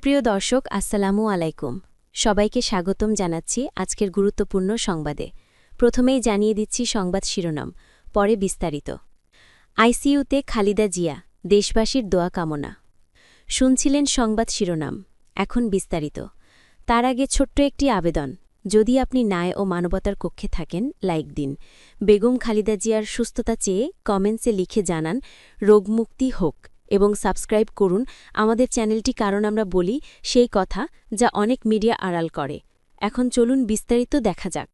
সুপ্রিয় দর্শক আসসালামু আলাইকুম। সবাইকে স্বাগতম জানাচ্ছি আজকের গুরুত্বপূর্ণ সংবাদে। প্রথমেই জানিয়ে দিচ্ছি সংবাদ শিরোনাম, পরে বিস্তারিত। আইসিইউতে খালিদা জিয়া, দেশবাসীর দোয়া কামনা। শুনছিলেন সংবাদ শিরোনাম, এখন বিস্তারিত। তার আগে ছোট্ট একটি আবেদন, যদি আপনি ন্যায় ও মানবতার কক্ষে থাকেন লাইক দিন। বেগম খালিদা জিয়ার সুস্থতা চেয়ে কমেন্টসে লিখে জানান রোগমুক্তি হোক এবং সাবস্ক্রাইব করুন আমাদের চ্যানেলটি, কারণ আমরা বলি সেই কথা যা অনেক মিডিয়া আড়াল করে। এখন চলুন বিস্তারিত দেখা যাক।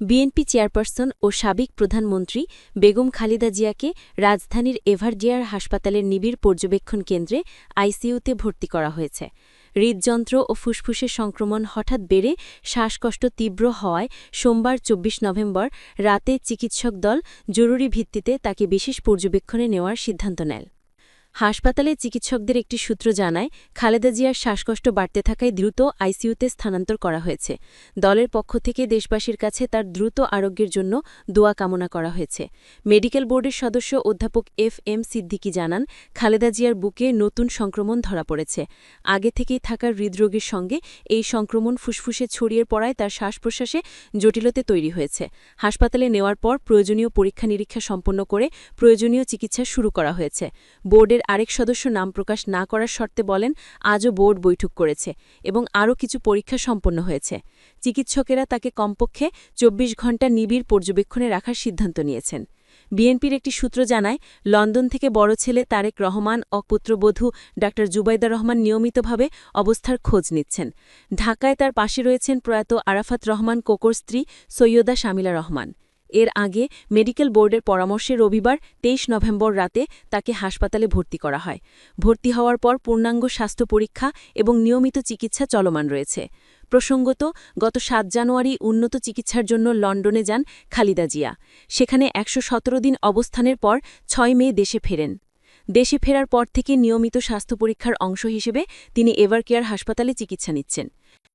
বিএনপি চেয়ারপারসন ও সাবেক প্রধানমন্ত্রী বেগম খালিদা জিয়াকে রাজধানীর এভারজিয়ার হাসপাতালের নিবিড় পর্যবেক্ষণ কেন্দ্রে আইসিইউতে ভর্তি করা হয়েছে। হৃদযন্ত্র ও ফুসফুসের সংক্রমণ হঠাৎ বেড়ে শ্বাসকষ্ট তীব্র হওয়ায় সোমবার ২৪ নভেম্বর রাতে চিকিৎসক দল জরুরি ভিত্তিতে তাকে বিশেষ পর্যবেক্ষণে নেওয়ার সিদ্ধান্ত নেয়। হাসপাতালে চিকিৎসকদের একটি সূত্র জানায়, খালেদা জিয়ার শ্বাসকষ্ট বাড়তে থাকায় দ্রুত আইসিইউতে স্থানান্তর করা হয়েছে। দলের পক্ষ থেকে দেশবাসীর কাছে তার দ্রুত আরোগ্যের জন্য দোয়া কামনা করা হয়েছে। মেডিকেল বোর্ডের সদস্য অধ্যাপক এফ.এম. সিদ্দিকী জানান, খালেদা জিয়ার বুকে নতুন সংক্রমণ ধরা পড়েছে। আগে থেকেই থাকা হৃদরোগের সঙ্গে এই সংক্রমণ ফুসফুসে ছড়িয়ে পড়ায় তার শ্বাস-প্রশ্বাসে জটিলতা তৈরি হয়েছে। হাসপাতালে নেওয়ার পর প্রয়োজনীয় পরীক্ষা-নিরীক্ষা সম্পন্ন করে প্রয়োজনীয় চিকিৎসা শুরু করা হয়েছে। বোর্ডের আরেক সদস্য নাম প্রকাশ না করার শর্তে বলেন, আজও বোর্ড বৈঠক করেছে এবং আরও কিছু পরীক্ষা সম্পন্ন হয়েছে। চিকিৎসকেরা তাকে কমপক্ষে ২৪ ঘণ্টা নিবিড় পর্যবেক্ষণে রাখার সিদ্ধান্ত নিয়েছেন। বিএনপির একটি সূত্র জানায়, লন্ডন থেকে বড় ছেলে তারেক রহমান ও পুত্রবধূ ডা. জুবাইদা রহমান নিয়মিতভাবে অবস্থার খোঁজ নিচ্ছেন। ঢাকায় তার পাশে রয়েছেন প্রয়াত আরাফাত রহমান কোকোর স্ত্রী সৈয়দা শামিলা রহমান। এর আগে মেডিকেল বোর্ডের পরামর্শে রবিবার ২৩ নভেম্বর রাতে তাকে হাসপাতালে ভর্তি করা হয়। ভর্তি হওয়ার পর পূর্ণাঙ্গ স্বাস্থ্য পরীক্ষা এবং নিয়মিত চিকিৎসা চলমান রয়েছে। প্রসঙ্গত, গত ৭ জানুয়ারি উন্নত চিকিৎসার জন্য লন্ডনে যান খালিদা জিয়া। সেখানে ১১৭ দিন অবস্থানের পর ৬ মে দেশে ফেরেন। দেশে ফেরার পর থেকে নিয়মিত স্বাস্থ্য পরীক্ষার অংশ হিসেবে তিনি এভারকেয়ার হাসপাতালে চিকিৎসা নিচ্ছেন।